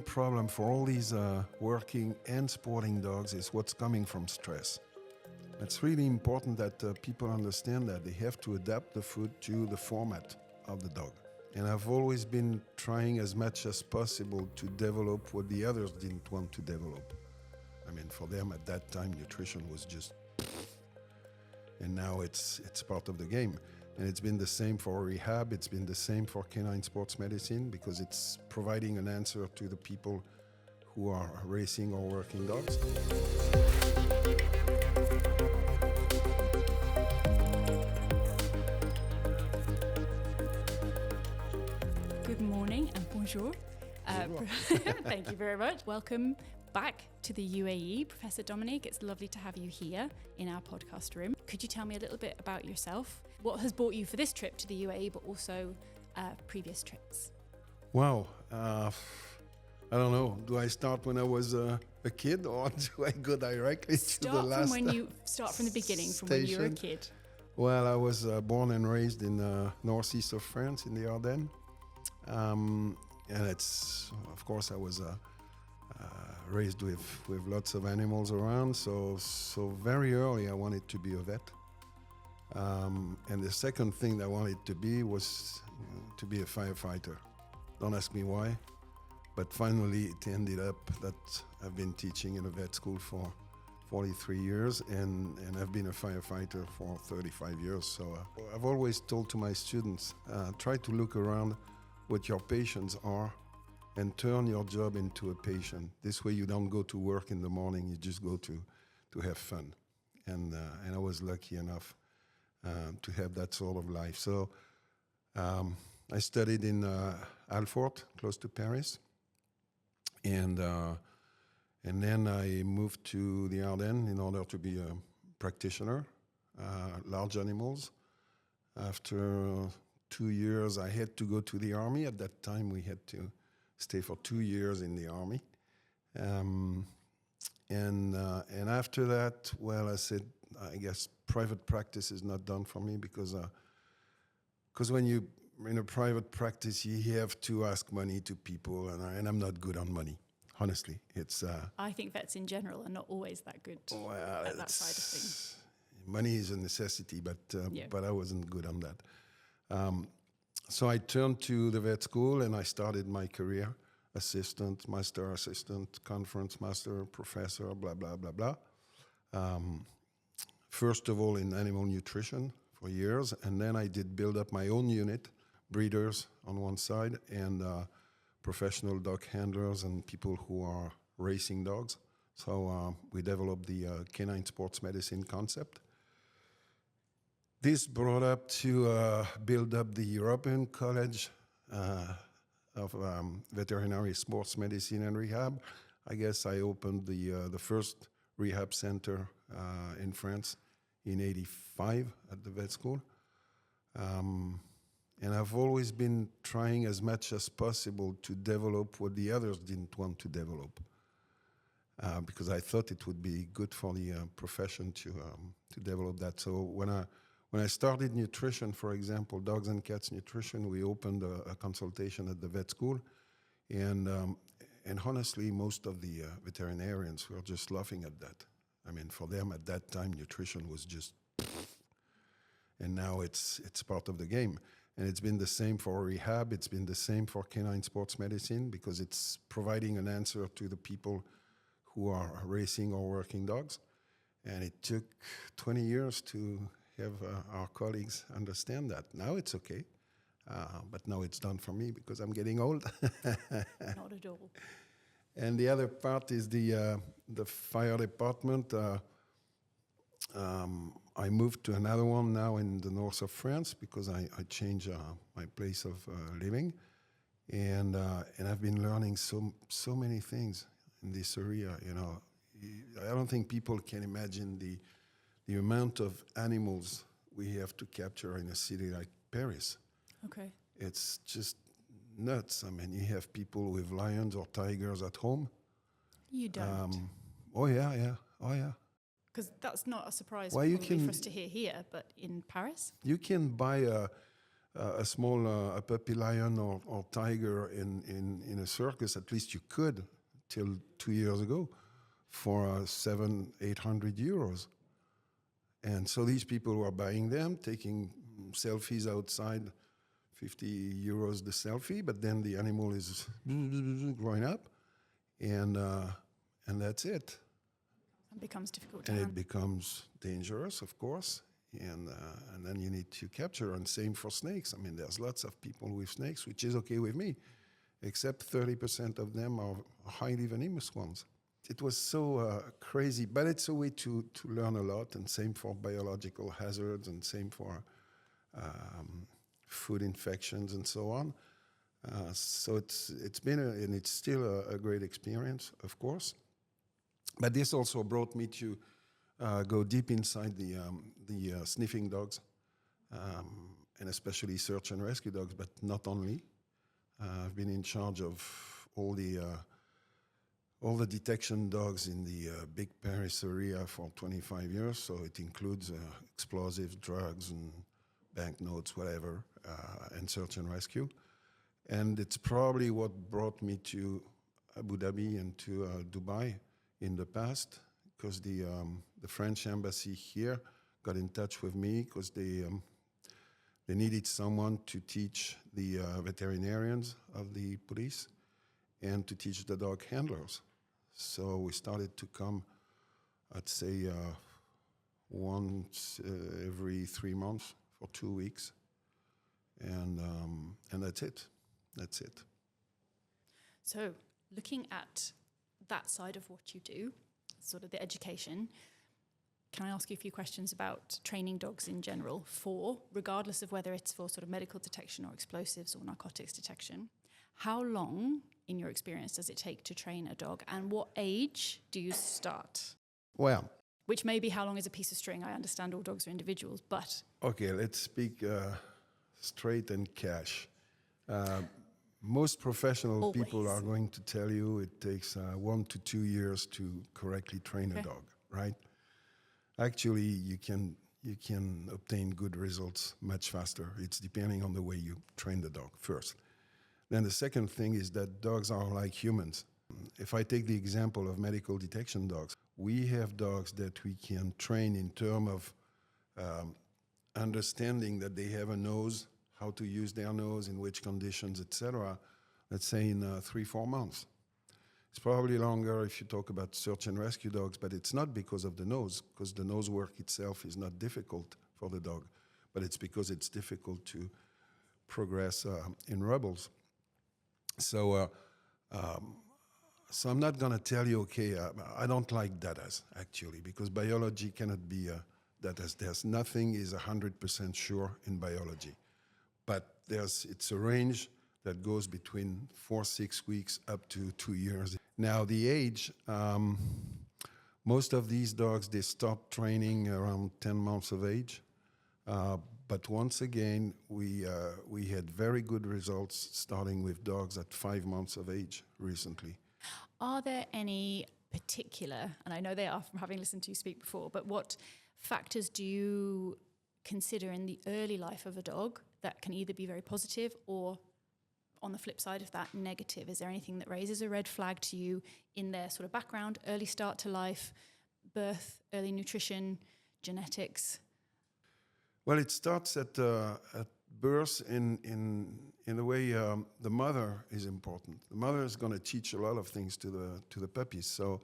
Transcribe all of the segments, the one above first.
problem for all these working and sporting dogs is what's coming from stress. It's really important that people understand that they have to adapt the food to the format of the dog. And I've always been trying as much as possible to develop what the others didn't want to develop. I mean, for them at that time, nutrition was just, and now it's part of the game. And it's been the same for rehab, it's been the same for canine sports medicine, because it's providing an answer to the people who are racing or working dogs. Good morning and bonjour. Thank you very much. Welcome back to the UAE, Professor Dominique. It's lovely to have you here in our podcast room. Could you tell me a little bit about yourself? What has brought you for this trip to the UAE, but also previous trips? Wow. I don't know. Do I start when I was a kid, or do I go directly to the last Start from the beginning, from when you were a kid. Well, I was born and raised in northeast of France, in the Ardennes. And it's, of course, I was raised with lots of animals around. So very early I wanted to be a vet. And the second thing that I wanted to be was to be a firefighter. Don't ask me why, but finally it ended up that I've been teaching in a vet school for 43 years and I've been a firefighter for 35 years. So I've always told to my students, try to look around what your patients are and turn your job into a patient. This way you don't go to work in the morning, you just go to have fun. And I was lucky enough to have that sort of life. So I studied in Alfort, close to Paris. And then I moved to the Ardennes in order to be a practitioner, large animals. After 2 years, I had to go to the army. At that time, we had to stay for 2 years in the army. And after that, well, I said, I guess private practice is not done for me because when you're in a private practice, you have to ask money to people, and I'm not good on money. Honestly, it's. I think vets in general are not always that good at that side of things. Money is a necessity, but I wasn't good on that. So I turned to the vet school and I started my career: assistant, master assistant, conference master, professor, blah blah blah blah. First of all in animal nutrition for years, and then I did build up my own unit, breeders on one side and professional dog handlers and people who are racing dogs. So we developed the canine sports medicine concept. This brought up to build up the European College of Veterinary Sports Medicine and Rehab. I guess I opened the first rehab center in France in '85 at the vet school. And I've always been trying as much as possible to develop what the others didn't want to develop. Because I thought it would be good for the profession to develop that. So when I started nutrition, for example, dogs and cats nutrition, we opened a consultation at the vet school. And honestly, most of the veterinarians were just laughing at that. I mean, for them at that time, nutrition was just, and now it's part of the game. And it's been the same for rehab, it's been the same for canine sports medicine, because it's providing an answer to the people who are racing or working dogs. And it took 20 years to have our colleagues understand that. Now it's okay, but now it's done for me because I'm getting old. Not at all. And the other part is the fire department. I moved to another one now in the north of France because I changed my place of living, and I've been learning so many things in this area. You know, I don't think people can imagine the amount of animals we have to capture in a city like Paris. Okay. It's just nuts. I mean, you have people with lions or tigers at home. You don't. Oh yeah. Because that's not a surprise for us to hear here, but in Paris? You can buy a small a puppy lion or tiger in a circus, at least you could till 2 years ago, for 700-800 euros. And so these people were buying them, taking selfies outside, 50 euros the selfie, but then the animal is growing up, and that's it. It becomes difficult to And handle. it becomes dangerous, of course, and then you need to capture. And same for snakes. I mean, there's lots of people with snakes, which is okay with me, except 30% of them are highly venomous ones. It was so crazy, but it's a way to learn a lot, and same for biological hazards, and same for food infections and so on. So it's been and it's still a great experience, of course. But this also brought me to go deep inside the sniffing dogs, and especially search and rescue dogs, but not only. I've been in charge of all the detection dogs in the big Paris area for 25 years, so it includes explosives, drugs, and banknotes, whatever, and search and rescue. And it's probably what brought me to Abu Dhabi and to Dubai in the past, because the French embassy here got in touch with me because they needed someone to teach the veterinarians of the police and to teach the dog handlers. So we started to come, I'd say, once every 3 months for 2 weeks, and that's it. That's it. So, looking at that side of what you do, sort of the education, can I ask you a few questions about training dogs in general, regardless of whether it's for sort of medical detection or explosives or narcotics detection? How long, in your experience, does it take to train a dog, and what age do you start? Well, Which may be how long is a piece of string. I understand all dogs are individuals, but... okay, let's speak straight and cash. Most professional people are going to tell you it takes 1 to 2 years to correctly train a dog, right? Actually, you can obtain good results much faster. It's depending on the way you train the dog first. Then the second thing is that dogs are like humans. If I take the example of medical detection dogs, we have dogs that we can train in terms of understanding that they have a nose, how to use their nose, in which conditions, etc., let's say in 3-4 months. It's probably longer if you talk about search and rescue dogs, but it's not because of the nose, because the nose work itself is not difficult for the dog, but it's because it's difficult to progress in rubbles. So I'm not going to tell you, okay, I don't like datas, actually, because biology cannot be datas. There's nothing is 100% sure in biology. But it's a range that goes between 4-6 weeks up to 2 years. Now, the age, most of these dogs, they stop training around 10 months of age. But once again, we had very good results starting with dogs at 5 months of age recently. Are there any particular, and I know they are from having listened to you speak before, but what factors do you consider in the early life of a dog that can either be very positive or, on the flip side of that, negative? Is there anything that raises a red flag to you in their sort of background, early start to life, birth, early nutrition, genetics? Well, it starts at birth in the way the mother is important. The mother is going to teach a lot of things to the puppies. So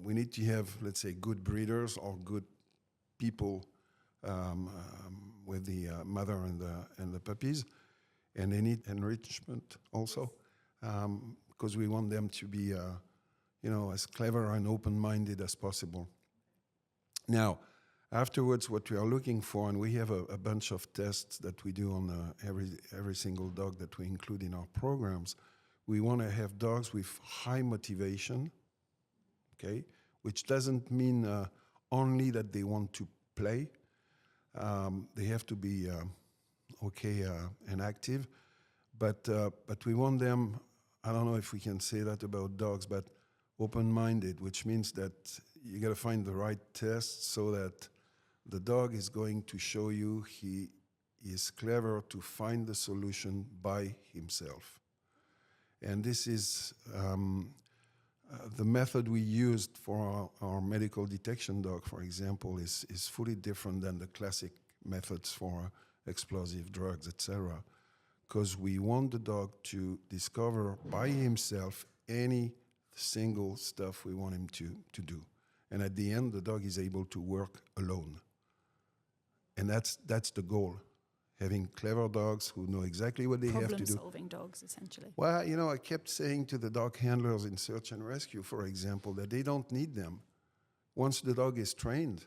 we need to have, let's say, good breeders or good people with the mother and the puppies, and they need enrichment also, because we want them to be, as clever and open-minded as possible. Now, afterwards, what we are looking for, and we have a bunch of tests that we do on every single dog that we include in our programs. We want to have dogs with high motivation, okay, which doesn't mean only that they want to play. They have to be okay and active, but we want them, I don't know if we can say that about dogs, but open-minded, which means that you got to find the right test so that the dog is going to show you he is clever to find the solution by himself. And this is the method we used for our medical detection dog, for example, is fully different than the classic methods for explosive drugs, etc. Because we want the dog to discover by himself any single stuff we want him to do. And at the end, the dog is able to work alone. And that's the goal. Having clever dogs who know exactly what they have to do. Problem-solving dogs, essentially. Well, I kept saying to the dog handlers in search and rescue, for example, that they don't need them. Once the dog is trained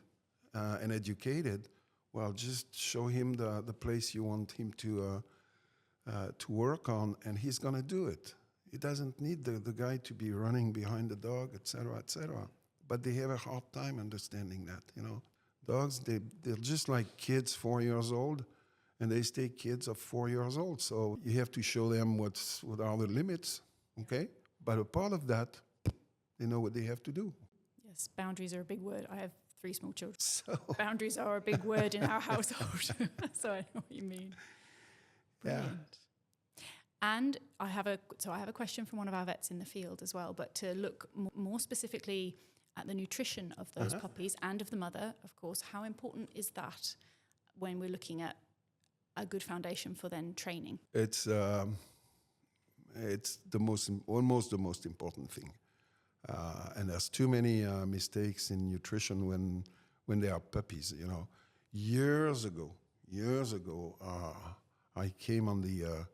and educated, well, just show him the place you want him to work on, and he's going to do it. He doesn't need the guy to be running behind the dog, etc., etc. But they have a hard time understanding that, Dogs, they're just like kids 4 years old, and they stay kids of 4 years old. So you have to show them what are the limits, okay? But a part of that, they know what they have to do. Yes, boundaries are a big word. I have 3 small children. So Boundaries are a big word in our household. So I know what you mean. Brilliant. Yeah. And I have a question from one of our vets in the field as well, but to look more specifically at the nutrition of those puppies and of the mother, of course, how important is that when we're looking at a good foundation for then training? It's almost the most important thing. And there's too many mistakes in nutrition when they are puppies, Years ago, I came on the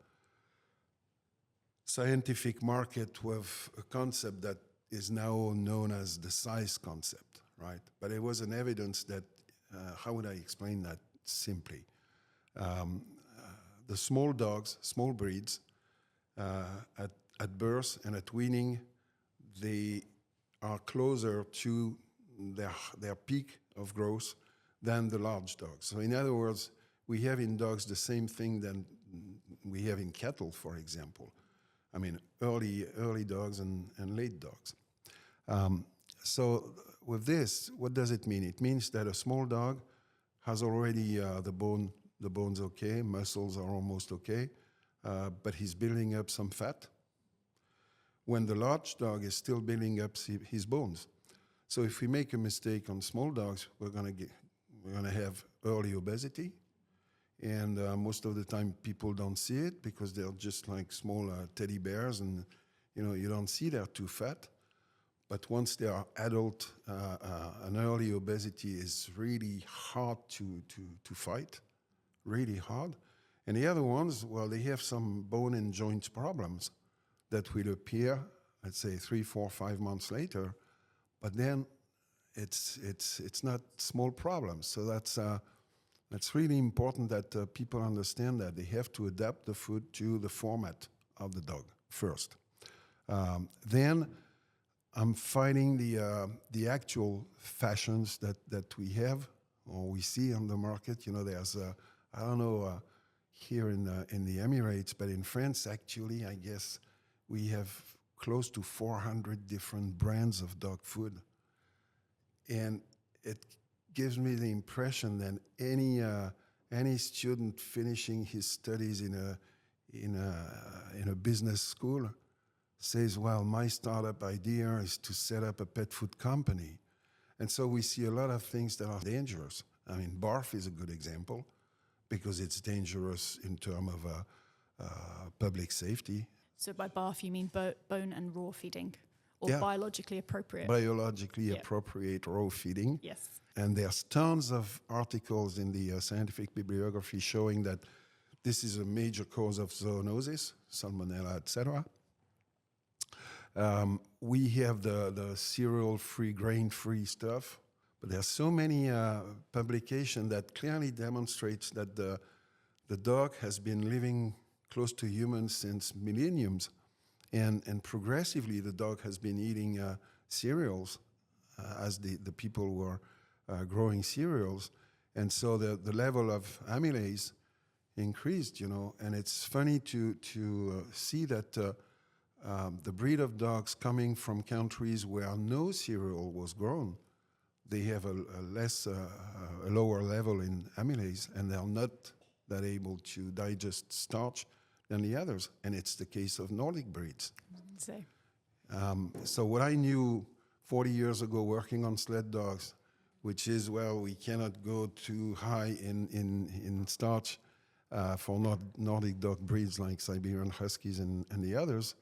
scientific market with a concept that is now known as the size concept, right? But it was an evidence that, how would I explain that simply? The small dogs, small breeds, at birth and at weaning, they are closer to their peak of growth than the large dogs. So in other words, we have in dogs the same thing than we have in cattle, for example. I mean, early dogs and late dogs. So with this, what does it mean? It means that a small dog has already the bones okay, muscles are almost okay, but he's building up some fat, when the large dog is still building up his bones. So if we make a mistake on small dogs, we're gonna have early obesity, and most of the time people don't see it because they're just like small teddy bears, and you don't see they're too fat. But once they are adult, an early obesity is really hard to fight, really hard. And the other ones, well, they have some bone and joint problems that will appear, let's say 3, 4, 5 months later, but then it's not small problems. So that's really important that people understand that they have to adapt the food to the format of the dog first. Then I'm finding the actual fashions that we have or we see on the market. There's I don't know here in the Emirates, but in France actually, I guess we have close to 400 different brands of dog food, and it gives me the impression that any student finishing his studies in a business school says, well, my startup idea is to set up a pet food company. And so we see a lot of things that are dangerous. I mean, barf is a good example because it's dangerous in terms of public safety. So by barf, you mean bone and raw feeding, or Yeah. biologically appropriate? Biologically appropriate raw feeding. Yes. And there's tons of articles in the scientific bibliography showing that this is a major cause of zoonosis, salmonella, etc. We have the cereal-free, grain-free stuff, but there's so many publications that clearly demonstrates that the dog has been living close to humans since millenniums, and progressively the dog has been eating cereals as the people were growing cereals, and so the level of amylase increased, and it's funny to see that the breed of dogs coming from countries where no cereal was grown, they have a lower level in amylase, and they're not that are able to digest starch than the others. And it's the case of Nordic breeds. So what I knew 40 years ago working on sled dogs, which is, well, we cannot go too high in starch for Nordic dog breeds like Siberian Huskies and the others.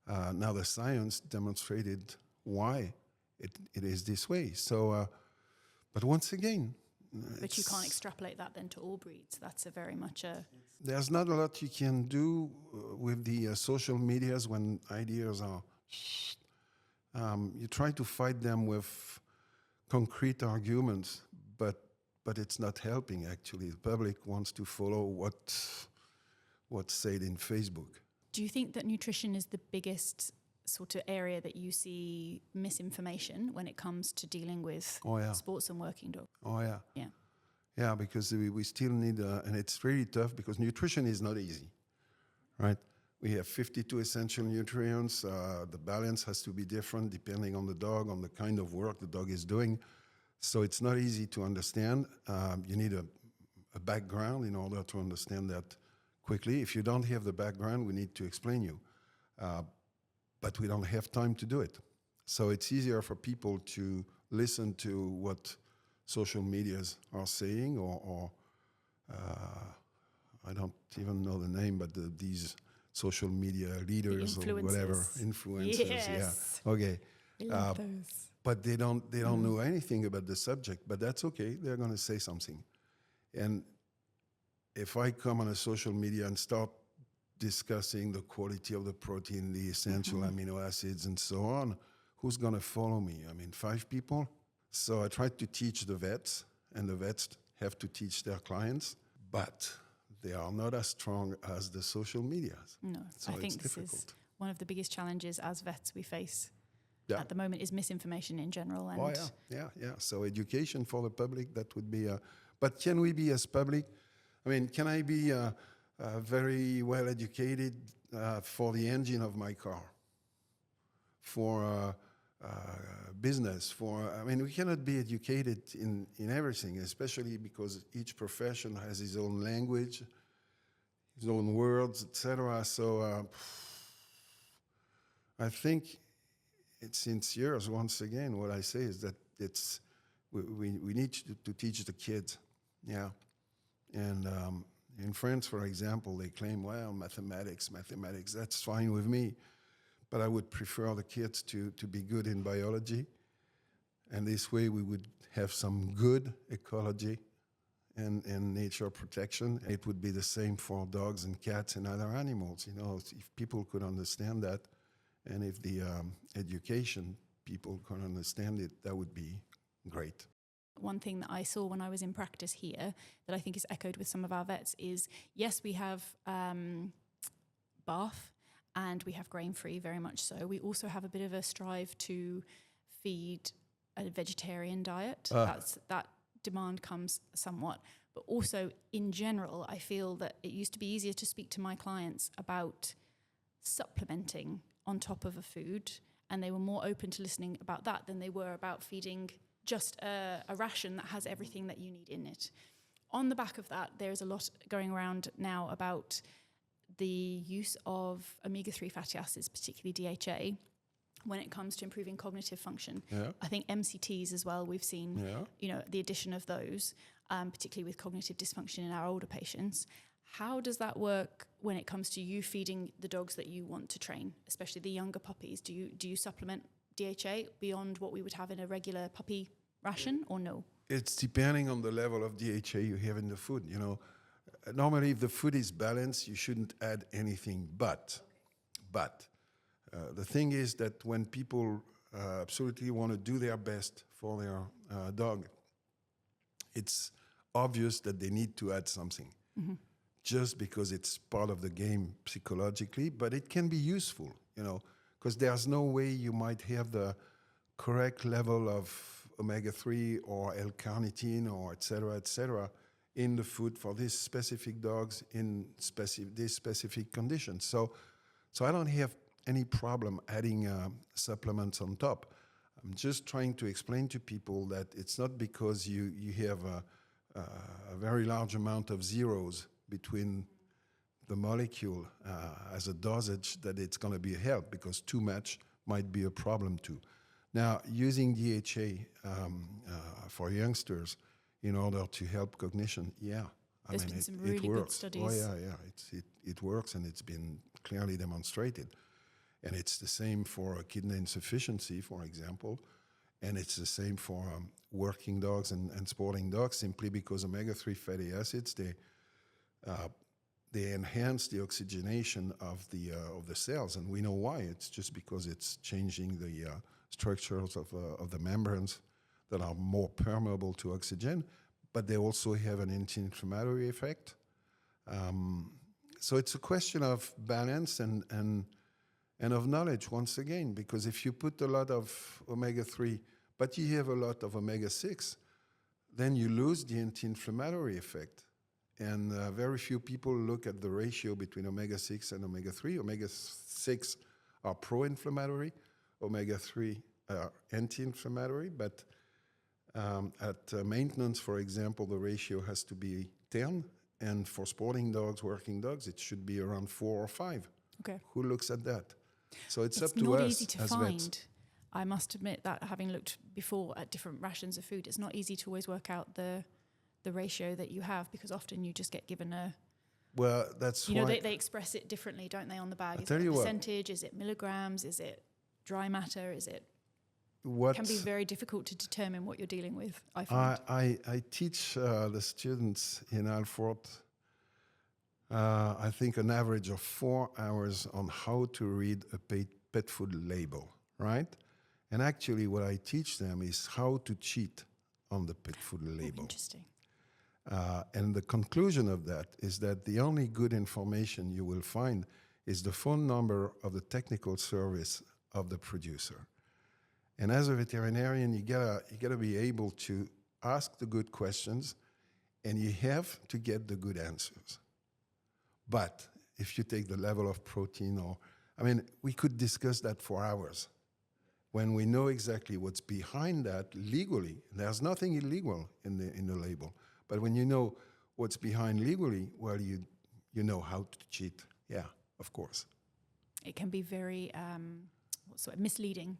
Now the science demonstrated why it is this way. So, but once again... But you can't extrapolate that then to all breeds. That's a very much a... There's not a lot you can do with the social medias when ideas are... you try to fight them with concrete arguments, but it's not helping, actually. The public wants to follow what's said in Facebook. Do you think that nutrition is the biggest sort of area that you see misinformation when it comes to dealing with sports and working dogs? Oh, yeah. Yeah. Yeah, because we still need, and it's really tough because nutrition is not easy, right? We have 52 essential nutrients. The balance has to be different depending on the dog, on the kind of work the dog is doing. So it's not easy to understand. You need a background in order to understand that quickly. If you don't have the background, we need to explain you. But we don't have time to do it. So it's easier for people to listen to what social medias are saying, or I don't even know the name, but these social media leaders or whatever, influencers. Yes. Yeah. Okay. Those. But they don't know anything about the subject. But that's okay. They're going to say something. And if I come on a social media and start discussing the quality of the protein, the essential amino acids, and so on, who's going to follow me? I mean, 5 people? So I tried to teach the vets, and the vets have to teach their clients, but they are not as strong as the social medias. No, so I think this difficult. is one of the biggest challenges as vets we face at the moment is misinformation in general. And yeah. So education for the public, that would be... but can we be as public? I mean, can I be... very well educated for the engine of my car, for business, I mean, we cannot be educated in everything, especially because each profession has his own language, his own words, etc. So I think it's sincere. Once again, what I say is that we need to teach the kids, and in France, for example, they claim, well, mathematics, that's fine with me. But I would prefer the kids to be good in biology. And this way we would have some good ecology and nature protection. It would be the same for dogs and cats and other animals. You know, if people could understand that, and if the education people could understand it, that would be great. One thing that I saw when I was in practice here that I think is echoed with some of our vets is, yes, we have Bath and we have grain-free, very much so. We also have a bit of a strive to feed a vegetarian diet. That demand comes somewhat. But also, in general, I feel that it used to be easier to speak to my clients about supplementing on top of a food, and they were more open to listening about that than they were about feeding just a ration that has everything that you need in it. On the back of that, there is a lot going around now about the use of omega-3 fatty acids, particularly DHA, when it comes to improving cognitive function. Yeah. I think MCTs as well, we've seen the addition of those, particularly with cognitive dysfunction in our older patients. How does that work when it comes to you feeding the dogs that you want to train, especially the younger puppies? Do you supplement DHA beyond what we would have in a regular puppy ration, or no? It's depending on the level of DHA you have in the food. You know, normally if the food is balanced, you shouldn't add anything. But the thing is that when people absolutely want to do their best for their dog, it's obvious that they need to add something. Just because it's part of the game psychologically, but it can be useful, you know, because there's no way you might have the correct level of omega-3 or L-carnitine or et cetera, in the food for these specific dogs in these specific conditions. So I don't have any problem adding supplements on top. I'm just trying to explain to people that it's not because you have a very large amount of zeros between the molecule as a dosage that it's going to be a help, because too much might be a problem too. Now, using DHA for youngsters in order to help cognition, There's been some really it works. good studies. Oh yeah, it works, and it's been clearly demonstrated. And it's the same for kidney insufficiency, for example, and it's the same for working dogs and sporting dogs, simply because omega-3 fatty acids, they enhance the oxygenation of the cells, and we know why. It's just because it's changing the structures of the membranes that are more permeable to oxygen, but they also have an anti-inflammatory effect. So it's a question of balance and of knowledge, once again, because if you put a lot of omega-3, but you have a lot of omega-6, then you lose the anti-inflammatory effect. And very few people look at the ratio between omega-6 and omega-3. Omega-6 are pro-inflammatory, omega-3 are anti-inflammatory, but at maintenance, for example, the ratio has to be 10, and for sporting dogs, working dogs, it should be around 4 or 5. Okay. Who looks at that? So it's up to not us easy to as find. vets. I must admit that, having looked before at different rations of food, it's not easy to always work out the ratio that you have, because often you just get given a... Well, that's You why... know, they express it differently, don't they, on the bag? I'll Is tell it you a what. percentage? Is it milligrams? Is it dry matter? Is it... What can be very difficult to determine what you're dealing with, I find. I teach the students in Alfort, I think, an average of 4 hours on how to read a pet food label, right? And actually what I teach them is how to cheat on the pet food label. Interesting. And the conclusion of that is that the only good information you will find is the phone number of the technical service of the producer. And as a veterinarian, you gotta be able to ask the good questions, and you have to get the good answers. But if you take the level of protein, we could discuss that for hours. When we know exactly what's behind that legally, there's nothing illegal in the label. But when you know what's behind legally, well, you know how to cheat. Yeah, of course. It can be very misleading.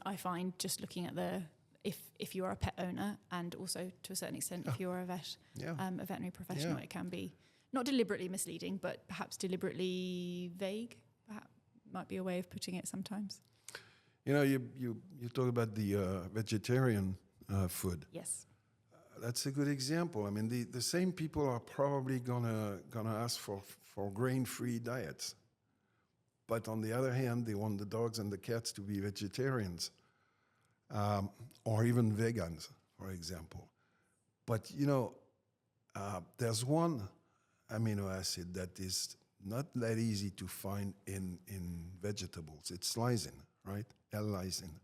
I find, just looking at if you are a pet owner, and also to a certain extent if you're a vet, a veterinary professional, it can be not deliberately misleading, but perhaps deliberately vague. Perhaps might be a way of putting it sometimes. You know, you talk about the vegetarian food. Yes. That's a good example. I mean, the same people are probably gonna ask for grain-free diets. But on the other hand, they want the dogs and the cats to be vegetarians, or even vegans, for example. But, there's one amino acid that is not that easy to find in vegetables. It's lysine, right? L-lysine.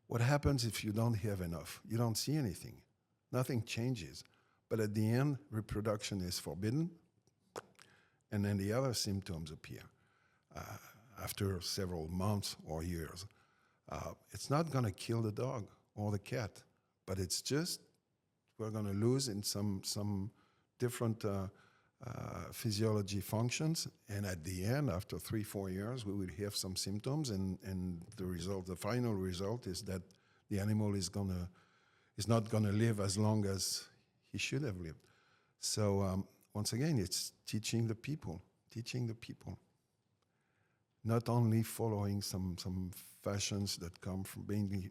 What happens if you don't have enough? You don't see anything. Nothing changes. But at the end, reproduction is forbidden, and then the other symptoms appear. After several months or years. It's not going to kill the dog or the cat, but it's just we're going to lose in some different physiology functions, and at the end, after 3-4 years, we will have some symptoms, and the final result is that the animal is not going to live as long as he should have lived. So once again, it's teaching the people. Not only following some fashions that come from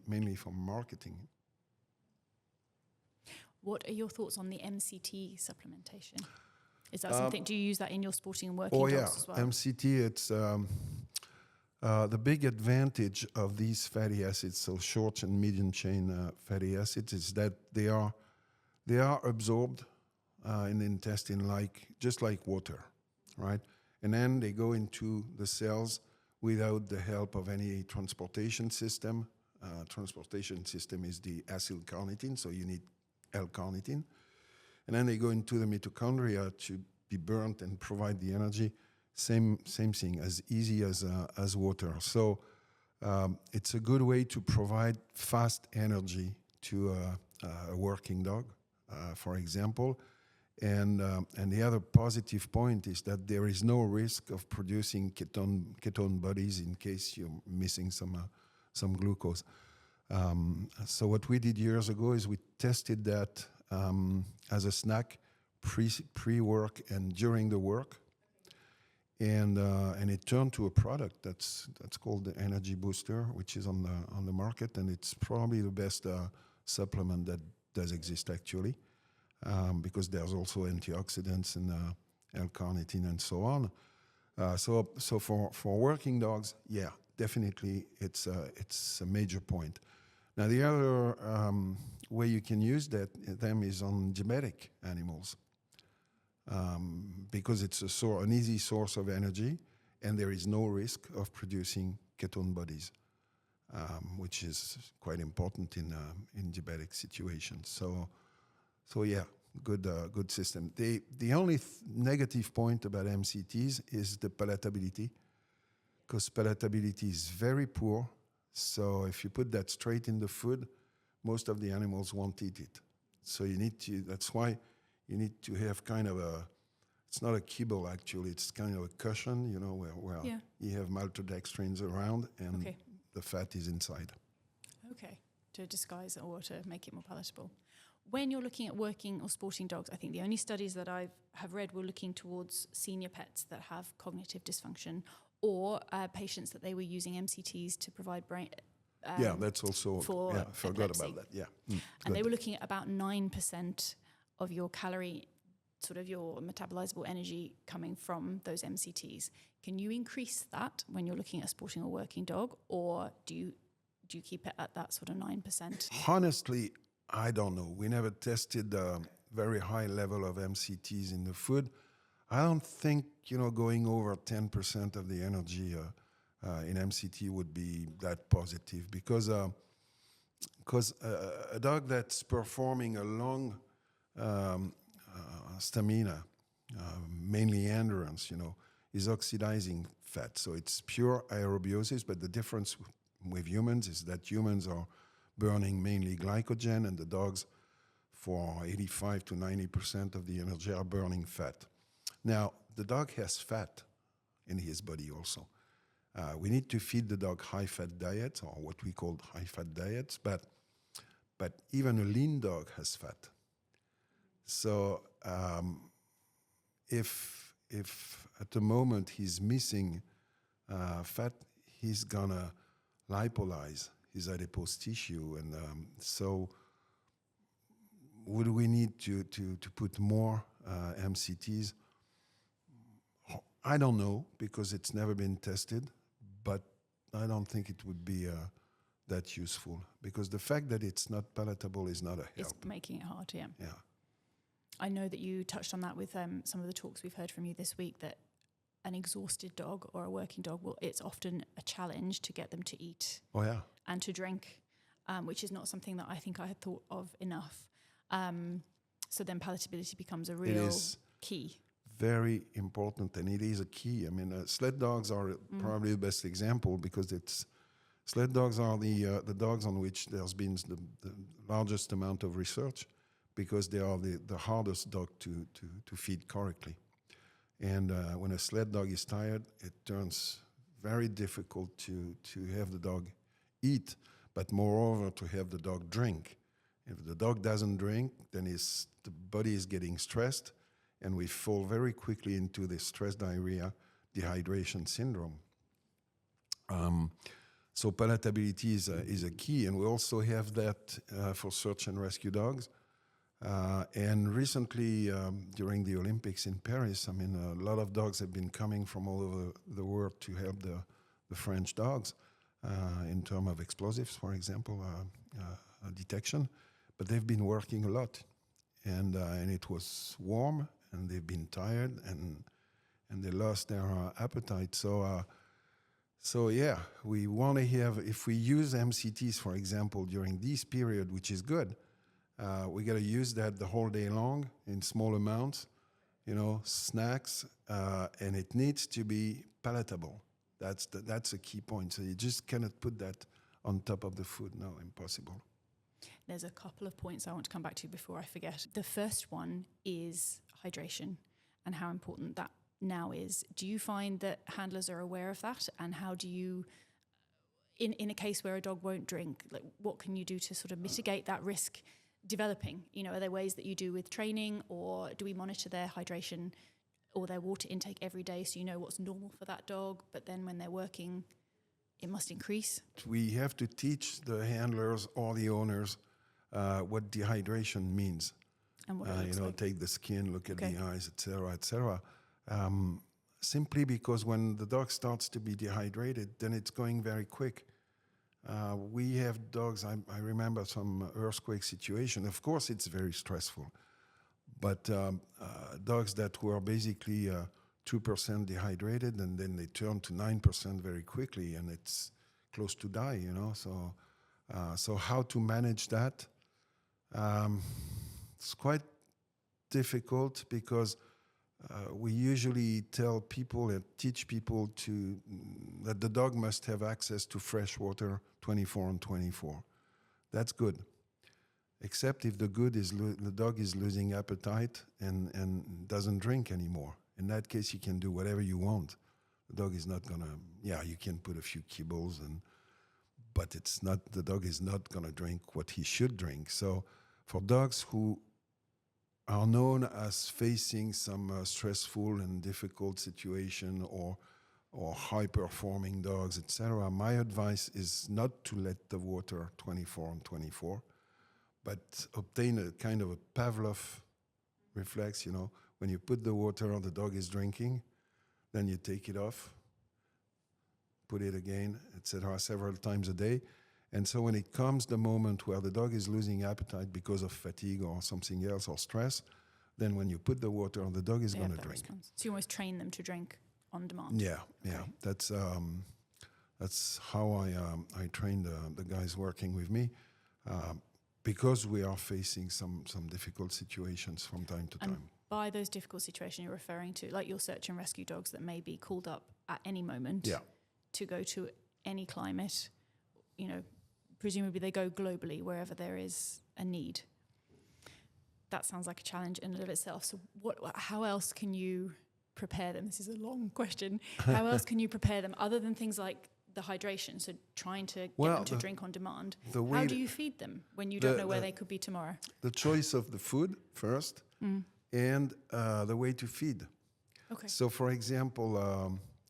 mainly from marketing. What are your thoughts on the MCT supplementation? Is that something? Do you use that in your sporting and working dogs as well? MCT. It's the big advantage of these fatty acids, so short and medium chain fatty acids, is that they are absorbed in the intestine just like water, right? And then they go into the cells without the help of any transportation system. Transportation system is the acyl-carnitine, so you need L-carnitine. And then they go into the mitochondria to be burnt and provide the energy. Same thing, as easy as water. So it's a good way to provide fast energy to a working dog, for example. And the other positive point is that there is no risk of producing ketone bodies in case you're missing some glucose. So what we did years ago is we tested that as a snack pre-work and during the work, and it turned to a product that's called the Energy Booster, which is on the market, and it's probably the best supplement that does exist actually, because there's also antioxidants and L-carnitine and so on. So for working dogs, yeah, definitely it's a major point. Now the other way you can use them is on diabetic animals, because it's an easy source of energy, and there is no risk of producing ketone bodies, which is quite important in diabetic situations. So yeah, good system. The only negative point about MCTs is the palatability, because palatability is very poor. So if you put that straight in the food, most of the animals won't eat it. So that's why you need to have kind of it's not a kibble actually, it's kind of a cushion, where you have maltodextrins around and the fat is inside. Okay, to disguise or to make it more palatable. When you're looking at working or sporting dogs, I think the only studies that I have read were looking towards senior pets that have cognitive dysfunction, or patients that they were using MCTs to provide brain. That's also for forgot epilepsy. about that. Yeah, and they were looking at about 9% of your calorie, sort of your metabolizable energy coming from those MCTs. Can you increase that when you're looking at a sporting or working dog, or do you keep it at that sort of 9%? Honestly, I don't know. We never tested a very high level of MCTs in the food. I don't think, going over 10% of the energy in MCT would be that positive, because a dog that's performing a long stamina, mainly endurance, is oxidizing fat. So it's pure aerobiosis, but the difference with humans is that humans are burning mainly glycogen, and the dogs, for 85 to 90% of the energy, are burning fat. Now, the dog has fat in his body also. We need to feed the dog high-fat diets, or what we call high-fat diets, but even a lean dog has fat. So if at the moment he's missing fat, he's gonna lipolyze his adipose tissue, and so would we need to put more MCTs? I don't know, because it's never been tested, but I don't think it would be that useful, because the fact that it's not palatable is not a help. It's making it hard, yeah. Yeah. I know that you touched on that with some of the talks we've heard from you this week, that an exhausted dog or a working dog, it's often a challenge to get them to eat and to drink, which is not something that I think I had thought of enough. So then palatability becomes a real key. Very important, and it is a key. I mean, sled dogs are probably the best example, because sled dogs are the dogs on which there's been the largest amount of research, because they are the hardest dog to feed correctly. And when a sled dog is tired, it turns very difficult to have the dog eat, but moreover to have the dog drink. If the dog doesn't drink, then the body is getting stressed, and we fall very quickly into the stress diarrhea, dehydration syndrome. So palatability is a key, and we also have that for search and rescue dogs. And recently, during the Olympics in Paris, I mean, a lot of dogs have been coming from all over the world to help the French dogs in terms of explosives, for example, detection. But they've been working a lot, and it was warm, and they've been tired, and they lost their appetite. So yeah, we want to have, if we use MCTs, for example, during this period, which is good, we got to use that the whole day long in small amounts, snacks, and it needs to be palatable. That's a key point. So you just cannot put that on top of the food. No, impossible. There's a couple of points I want to come back to before I forget. The first one is, hydration and how important that now is. Do you find that handlers are aware of that? And how do you, in a case where a dog won't drink, like what can you do to sort of mitigate that risk developing? Are there ways that you do with training, or do we monitor their hydration or their water intake every day so you know what's normal for that dog, but then when they're working, it must increase? We have to teach the handlers or the owners what dehydration means. And what it looks like. Take the skin, look at the eyes, etc., etc. Simply because when the dog starts to be dehydrated, then it's going very quick. We have dogs, I remember some earthquake situation. Of course, it's very stressful. But dogs that were basically 2% dehydrated, and then they turn to 9% very quickly, and it's close to die, So how to manage that? It's quite difficult because we usually tell people and teach people that the dog must have access to fresh water 24/24. That's good. Except if the dog is losing appetite and doesn't drink anymore. In that case, you can do whatever you want. The dog is not gonna. You can put a few kibbles, but the dog is not gonna drink what he should drink. So, for dogs who are known as facing some stressful and difficult situation or high-performing dogs, etc., my advice is not to let the water 24/24, but obtain a kind of a Pavlov reflex, When you put the water on, the dog is drinking, then you take it off, put it again, etc., several times a day. And so when it comes the moment where the dog is losing appetite because of fatigue or something else or stress, then when you put the water on, the dog is going to drink. Response. So you almost train them to drink on demand. Yeah. That's how I train the guys working with me, because we are facing some difficult situations from time to time. By those difficult situations, you're referring to like your search and rescue dogs that may be called up at any moment to go to any climate. Presumably they go globally wherever there is a need. That sounds like a challenge in and of itself. So how else can you prepare them? This is a long question. How else can you prepare them other than things like the hydration, so trying to get them to drink on demand? How do you feed them when you don't know where they could be tomorrow? The choice of the food first, and the way to feed. Okay. So, for example,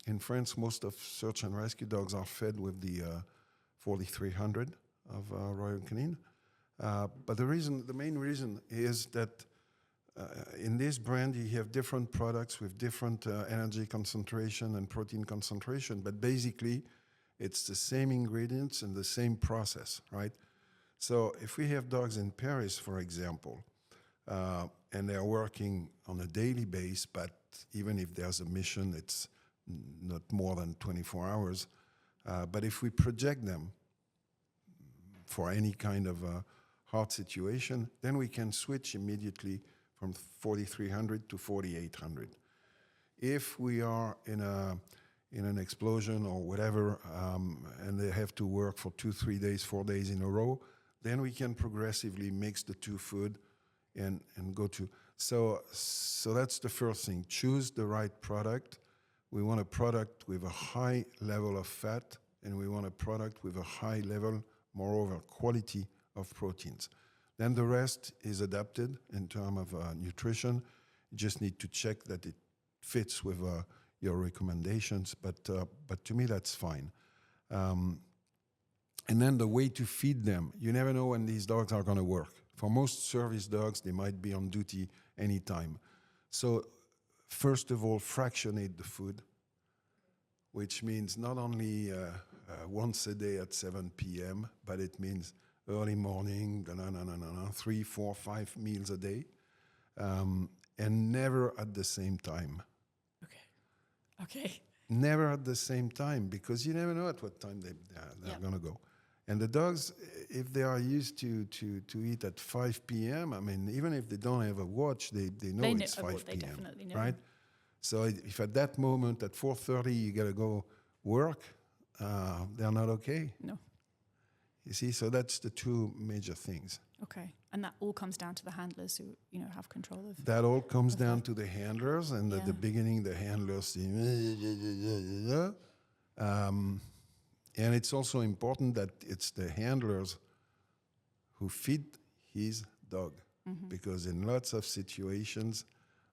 in France, most of search and rescue dogs are fed with the 4300 of Royal Canin. But the main reason is that in this brand, you have different products with different energy concentration and protein concentration, but basically, it's the same ingredients and the same process, right? So if we have dogs in Paris, for example, and they're working on a daily basis, but even if there's a mission, it's not more than 24 hours. But if we project them for any kind of hard situation, then we can switch immediately from 4300 to 4800. If we are in an explosion or whatever, and they have to work for 2-3 days, 4 days in a row, then we can progressively mix the two food and go to. So that's the first thing. Choose the right product. We want a product with a high level of fat, and we want a product with a high level, moreover, quality of proteins. Then the rest is adapted in terms of nutrition. You just need to check that it fits with your recommendations, but to me that's fine. And then the way to feed them. You never know when these dogs are going to work. For most service dogs, they might be on duty anytime. So first of all, fractionate the food, which means not only once a day at 7 p.m., but it means early morning, 3, 4, 5 meals a day, and never at the same time. Okay. Never at the same time, because you never know at what time they're going to go. And the dogs, if they are used to eat at 5 p.m., I mean, even if they don't have a watch, they know it's 5 p.m., definitely know. right? So if at that moment, at 4:30, you got to go work, they're not okay. No. You see, so that's the two major things. Okay, and that all comes down to the handlers who, have control of. That all comes of down that. to the handlers, and at the beginning, the handlers say, and it's also important that it's the handlers who feed his dog, because in lots of situations,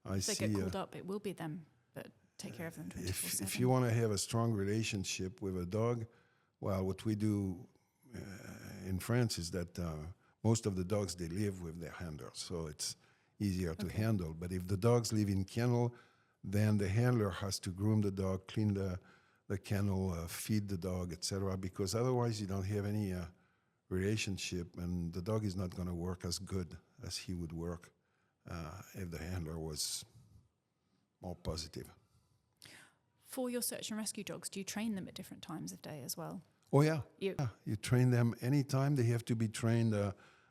If they get called up, it will be them that take care of them 24/7. if you want to have a strong relationship with a dog, well, what we do in France is that most of the dogs, they live with their handlers, so it's easier to handle. But if the dogs live in kennel, then the handler has to groom the dog, clean the kennel, feed the dog, etc., because otherwise you don't have any relationship, and the dog is not going to work as good as he would work if the handler was more positive. For your search and rescue dogs, do you train them at different times of day as well? Oh, yeah. You train them anytime. They have to be trained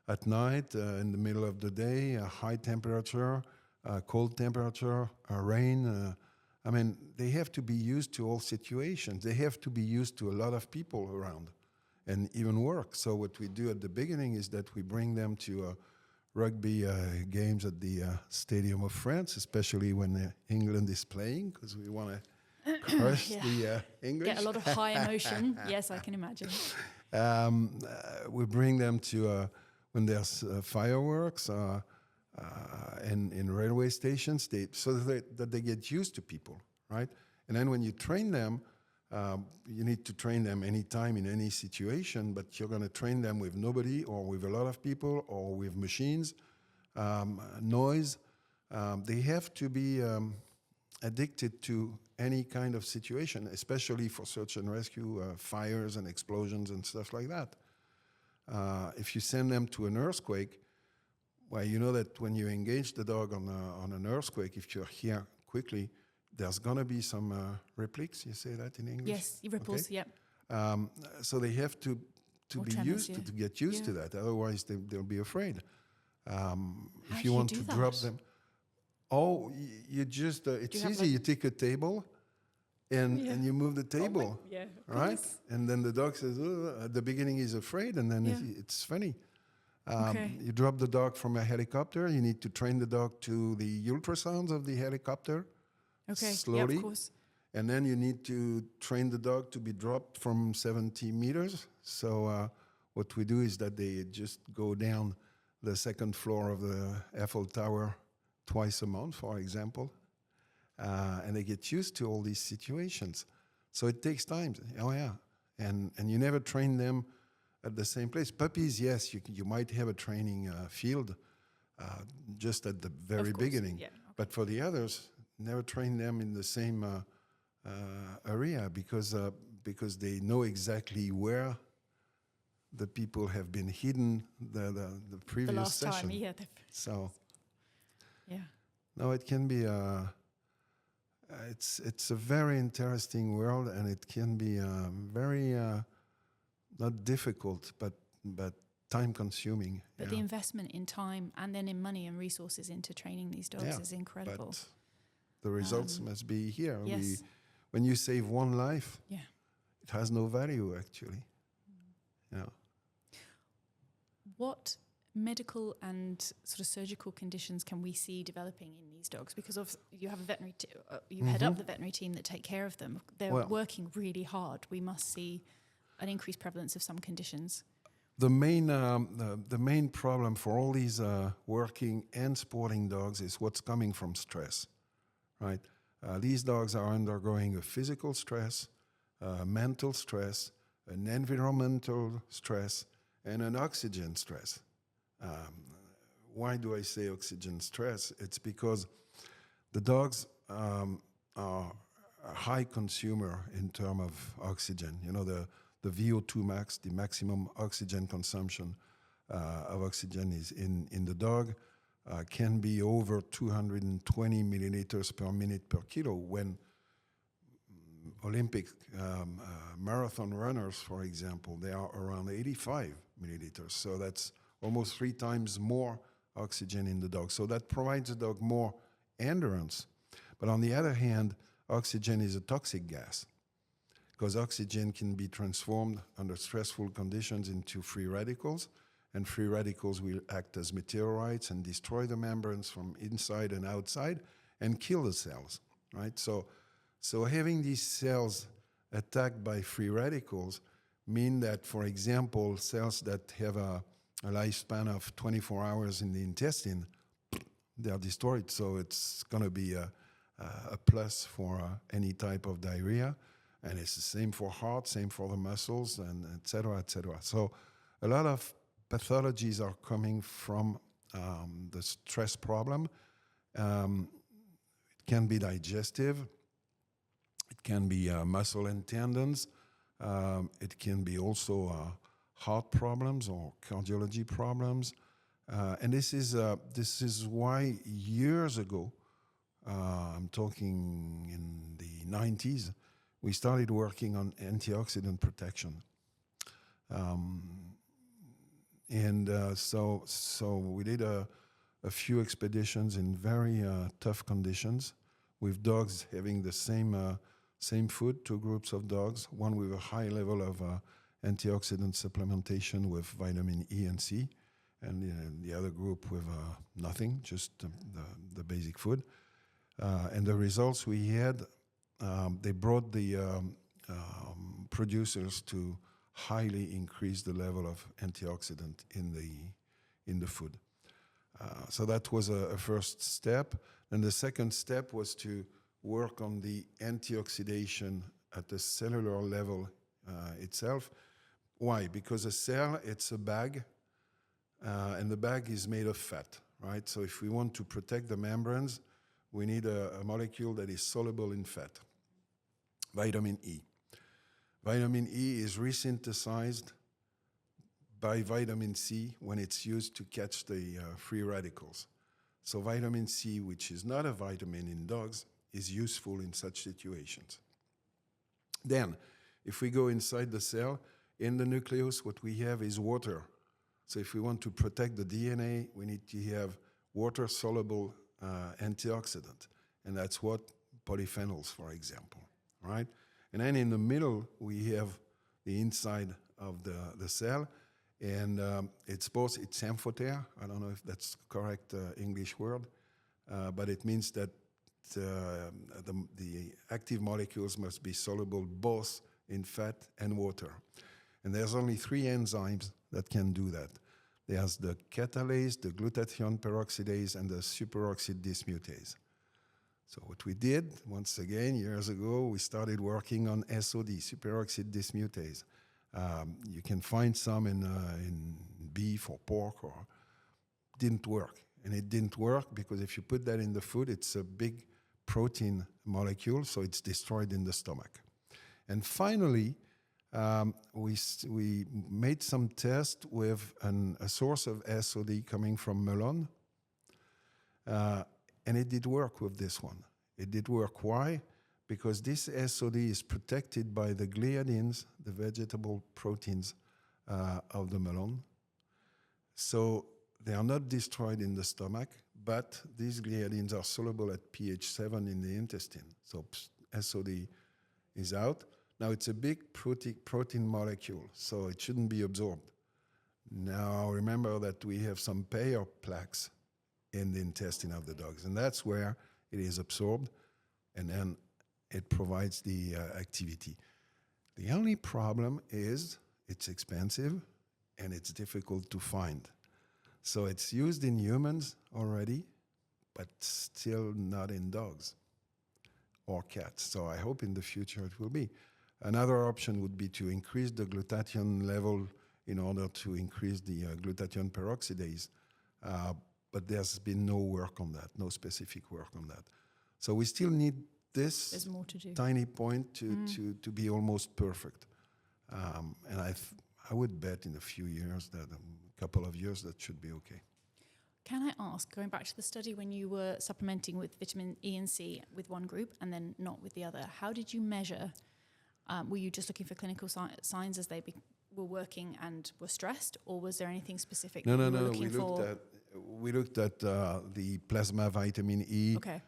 at night, in the middle of the day, high temperature, cold temperature, rain. I mean, they have to be used to all situations. They have to be used to a lot of people around and even work. So what we do at the beginning is that we bring them to rugby games at the Stadium of France, especially when England is playing, because we want to crush the English. Get a lot of high emotion. Yes, I can imagine. We bring them to when there's fireworks in railway stations, so that they get used to people, right? And then when you train them, you need to train them anytime in any situation, but you're going to train them with nobody or with a lot of people or with machines, noise. They have to be addicted to any kind of situation, especially for search and rescue, fires and explosions and stuff like that. If you send them to an earthquake, well, you know that when you engage the dog on an earthquake, if you're here quickly, there's going to be some ripples. You say that in English? Yes, ripples, okay. Yep. So they have to be tremors, used to get used to that. Otherwise, they'll be afraid. If you do want you to do drop that? them, you just, it's you have easy. You take a table and you move the table, Yeah, right? And then the dog says, "Oh," at the beginning he's afraid, and then it's funny. Okay. You drop the dog from a helicopter. You need to train the dog to the ultrasounds of the helicopter. Okay. Slowly. Yeah, of course. And then you need to train the dog to be dropped from 70 meters. So what we do is that they just go down the second floor of the Eiffel Tower twice a month, for example. And they get used to all these situations. So it takes time. Oh, yeah. And you never train them at the same place. Puppies, yes, you might have a training field just at the very beginning. Yeah, okay. But for the others, never train them in the same area because they know exactly where the people have been hidden the previous The last session. time, yeah. So, Yeah. no, it can be it's a very interesting world, and it can be very not difficult, but time consuming. But the investment in time and then in money and resources into training these dogs is incredible. But the results must be here. Yes. When you save one life, it has no value actually. Yeah. What medical and sort of surgical conditions can we see developing in these dogs? Because you have a veterinary, you head up the veterinary team that take care of them. They're working really hard. We must see an increased prevalence of some conditions. The main problem for all these working and sporting dogs is what's coming from stress, right? These dogs are undergoing a physical stress, mental stress, an environmental stress, and an oxygen stress. Why do I say oxygen stress? It's because the dogs are a high consumer in terms of oxygen. You know, the VO2 max, the maximum oxygen consumption of oxygen is in the dog can be over 220 milliliters per minute per kilo when Olympic marathon runners, for example, they are around 85 milliliters. So that's almost 3 times more oxygen in the dog. So that provides the dog more endurance. But on the other hand, oxygen is a toxic gas because oxygen can be transformed under stressful conditions into free radicals, and free radicals will act as meteorites and destroy the membranes from inside and outside and kill the cells, right? So having these cells attacked by free radicals mean that, for example, cells that have a lifespan of 24 hours in the intestine, they are destroyed. So it's going to be a plus for any type of diarrhea. And it's the same for heart, same for the muscles, and et cetera, et cetera. So a lot of pathologies are coming from the stress problem. It can be digestive. It can be muscle and tendons. It can be also heart problems or cardiology problems. And this is why years ago, I'm talking in the 90s, we started working on antioxidant protection. So we did a few expeditions in very tough conditions with dogs having the same food, two groups of dogs, one with a high level of antioxidant supplementation with vitamin E and C, and the other group with nothing, just the basic food. And the results we had, they brought the producers to highly increase the level of antioxidant in the food. So that was a first step. And the second step was to work on the antioxidation at the cellular level itself. Why? Because a cell, it's a bag, and the bag is made of fat, right? So if we want to protect the membranes, we need a molecule that is soluble in fat, vitamin E. Vitamin E is resynthesized by vitamin C when it's used to catch the free radicals. So vitamin C, which is not a vitamin in dogs, is useful in such situations. Then, if we go inside the cell, in the nucleus, what we have is water. So if we want to protect the DNA, we need to have water-soluble antioxidant. And that's what polyphenols, for example, right? And then in the middle, we have the inside of the cell, and it's amphothere. I don't know if that's the correct English word, but it means that the active molecules must be soluble both in fat and water. And there's only 3 enzymes that can do that. There's the catalase, the glutathione peroxidase, and the superoxide dismutase. So what we did, once again, years ago, we started working on SOD, superoxide dismutase. You can find some in beef or pork, or didn't work. And it didn't work because if you put that in the food, it's a big protein molecule, so it's destroyed in the stomach. And finally, we made some tests with a source of SOD coming from melon, and it did work with this one. It did work. Why? Because this SOD is protected by the gliadins, the vegetable proteins of the melon. So they are not destroyed in the stomach, but these gliadins are soluble at pH 7 in the intestine. So SOD is out. Now it's a big protein molecule, so it shouldn't be absorbed. Now remember that we have some Peyer plaques in the intestine of the dogs, and that's where it is absorbed, and then it provides the activity. The only problem is it's expensive and it's difficult to find. So it's used in humans already, but still not in dogs or cats. So I hope in the future it will be. Another option would be to increase the glutathione level in order to increase the glutathione peroxidase. But there's been no work on that, no specific work on that. So we still need this tiny point to be almost perfect. And I would bet in a few years, that a couple of years, that should be okay. Can I ask, going back to the study when you were supplementing with vitamin E and C with one group and then not with the other, how did you measure? Were you just looking for clinical signs as they were working and were stressed, or was there anything specific? No. We looked at the plasma vitamin E, okay.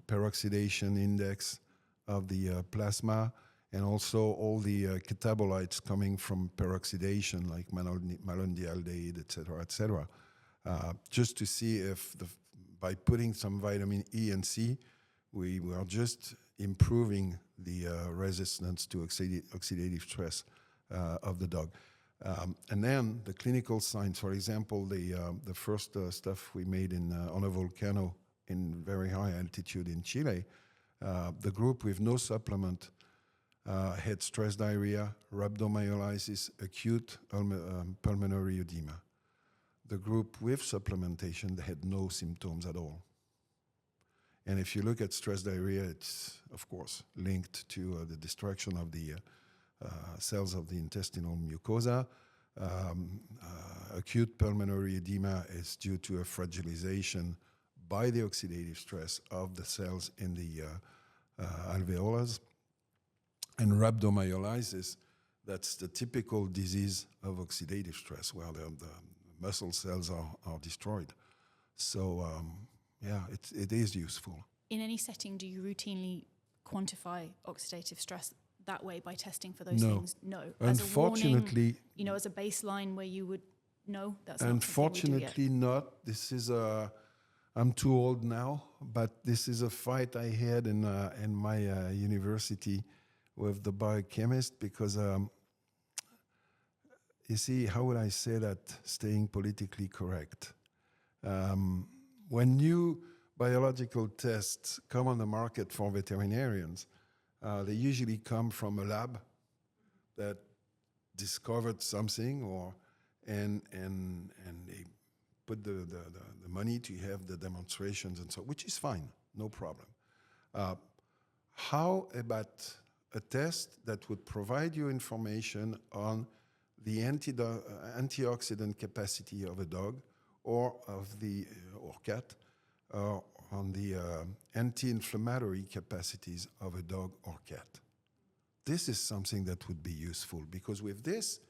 Peroxidation index, of the plasma, and also all the catabolites coming from peroxidation, like malondialdehyde, et cetera, just to see if by putting some vitamin E and C, we are just improving the resistance to oxidative stress of the dog. And then the clinical signs, for example, the first stuff we made on a volcano in very high altitude in Chile, the group with no supplement had stress diarrhea, rhabdomyolysis, acute pulmonary edema. The group with supplementation, they had no symptoms at all. And if you look at stress diarrhea, it's, of course, linked to the destruction of the cells of the intestinal mucosa. Acute pulmonary edema is due to a fragilization by the oxidative stress of the cells in the alveolus. And rhabdomyolysis, that's the typical disease of oxidative stress, where the muscle cells are destroyed. So, it is useful. In any setting, do you routinely quantify oxidative stress that way by testing for those things? No. Unfortunately, as a warning, as a baseline where you would know that's not unfortunately not. This is I'm too old now, but this is a fight I had in my university with the biochemist, because you see, how would I say that, staying politically correct? When new biological tests come on the market for veterinarians, they usually come from a lab that discovered something, and they put the money to have the demonstrations and so, which is fine, no problem. How about a test that would provide you information on the antioxidant capacity of a dog or cat, on the anti-inflammatory capacities of a dog or cat? This is something that would be useful, because with this,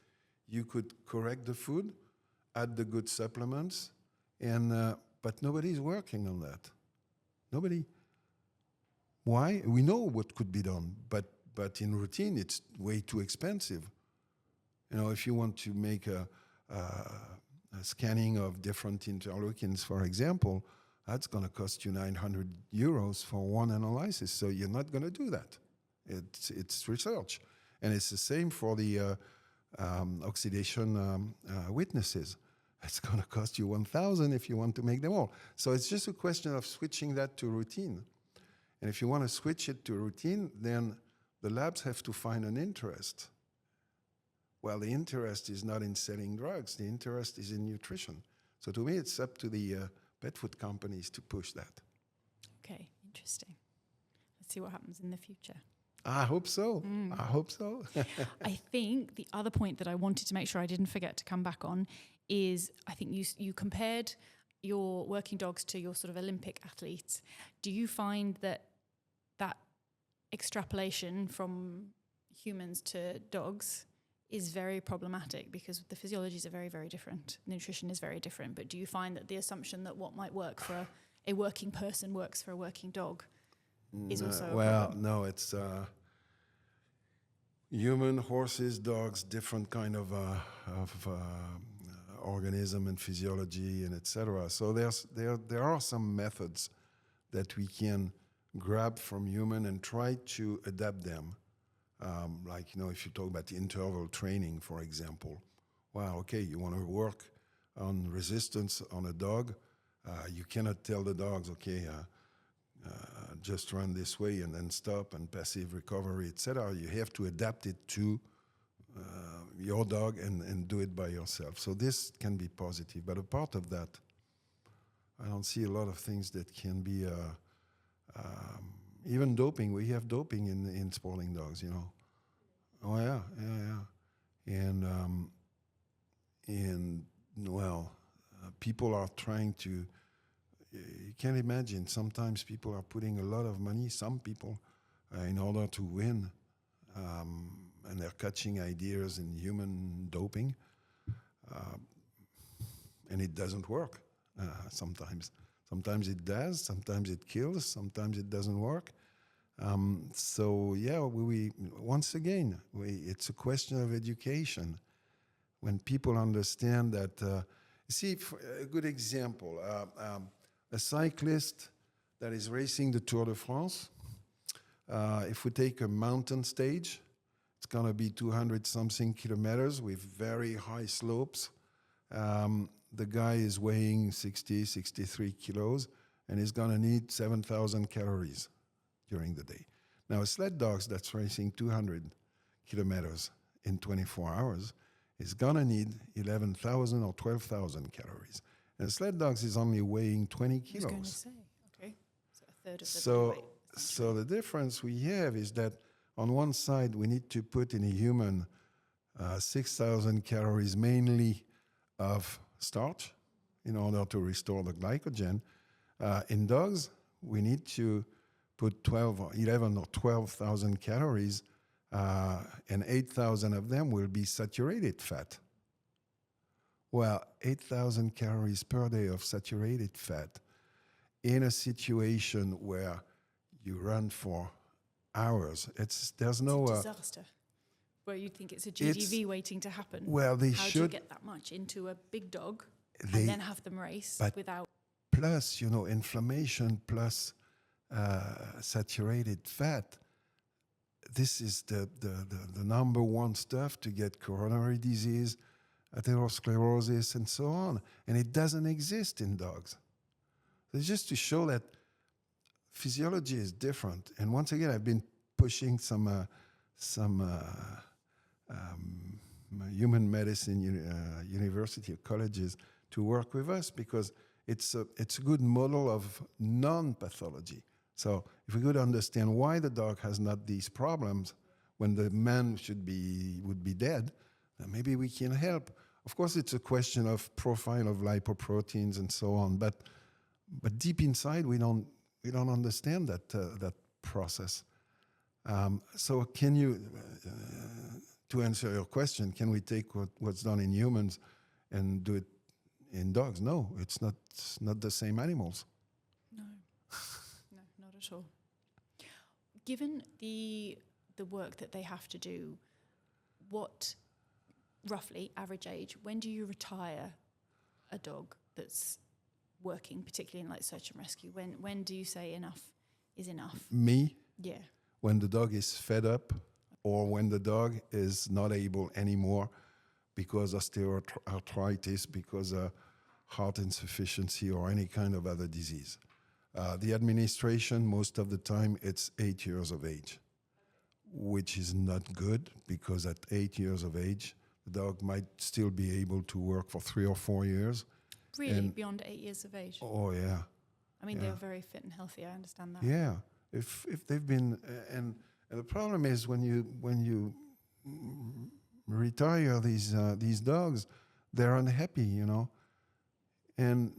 you could correct the food, add the good supplements, and but nobody's working on that. Nobody. Why? We know what could be done, but in routine, it's way too expensive. If you want to make a scanning of different interleukins, for example, that's going to cost you €900 for one analysis. So you're not going to do that. It's research, and it's the same for the oxidation witnesses. It's going to cost you 1,000 if you want to make them all. So it's just a question of switching that to routine. And if you want to switch it to routine, then the labs have to find an interest. Well, the interest is not in selling drugs. The interest is in nutrition. So to me, it's up to the pet food companies to push that. Okay, interesting. Let's see what happens in the future. I hope so. I hope so. I think the other point that I wanted to make sure I didn't forget to come back on is, I think you compared your working dogs to your sort of Olympic athletes. Do you find that extrapolation from humans to dogs is very problematic, because the physiologies are very, very different. Nutrition is very different. But do you find that the assumption that what might work for a working person works for a working dog is also a problem? No, it's human, horses, dogs, different kind of organism and physiology and etc. So there are some methods that we can grab from human and try to adapt them. Like, if you talk about interval training, for example, you want to work on resistance on a dog. You cannot tell the dogs, just run this way and then stop, and passive recovery, etc. You have to adapt it to your dog and do it by yourself. So this can be positive. But apart of that, I don't see a lot of things that can be... even doping. We have doping in sporting dogs, Oh, yeah. And people are trying to... You can't imagine. Sometimes people are putting a lot of money, some people, in order to win. And they're catching ideas in human doping. And it doesn't work sometimes. Sometimes it does, sometimes it kills, sometimes it doesn't work. So yeah, we once again, it's a question of education. When people understand that, see, a good example, a cyclist that is racing the Tour de France, if we take a mountain stage, it's going to be 200 something kilometers with very high slopes. The guy is weighing 60, 63 kilos, and he's going to need 7,000 calories during the day. Now, a sled dog that's racing 200 kilometers in 24 hours is going to need 11,000 or 12,000 calories. And a sled dog is only weighing 20 kilos. I was going to say, okay. So a third of the So, body weight. so the difference we have is that on one side, we need to put in a human 6,000 calories mainly of starch in order to restore the glycogen. In dogs, we need to put 12 or 11 or 12,000 calories, and 8,000 of them will be saturated fat. Well, 8,000 calories per day of saturated fat in a situation where you run for hours. There's no disaster. Where you think it's a GGV waiting to happen. Well, they How should. do you get that much into a big dog and then have them race without? Plus, inflammation plus saturated fat. This is the number one stuff to get coronary disease, atherosclerosis, and so on. And it doesn't exist in dogs. So it's just to show that physiology is different. And once again, I've been pushing some human medicine university or colleges to work with us because it's a good model of non-pathology. So if we could understand why the dog has not these problems when the man would be dead, then maybe we can help. Of course, it's a question of profile of lipoproteins and so on, but deep inside we don't understand that process. So can you, to answer your question, can we take what's done in humans and do it in dogs? No, it's not the same animals. No, not at all. Given the work that they have to do, what roughly average age, when do you retire a dog that's working, particularly in like search and rescue? When do you say enough is enough? Me? Yeah. When the dog is fed up or when the dog is not able anymore because of osteoarthritis, because of heart insufficiency or any kind of other disease. The administration, most of the time, it's 8 years of age, which is not good because at 8 years of age, the dog might still be able to work for 3 or 4 years. Really, beyond 8 years of age? Oh, yeah. I mean, they're very fit and healthy, I understand that. Yeah. If they've been, and the problem is when you retire these dogs, they're unhappy, And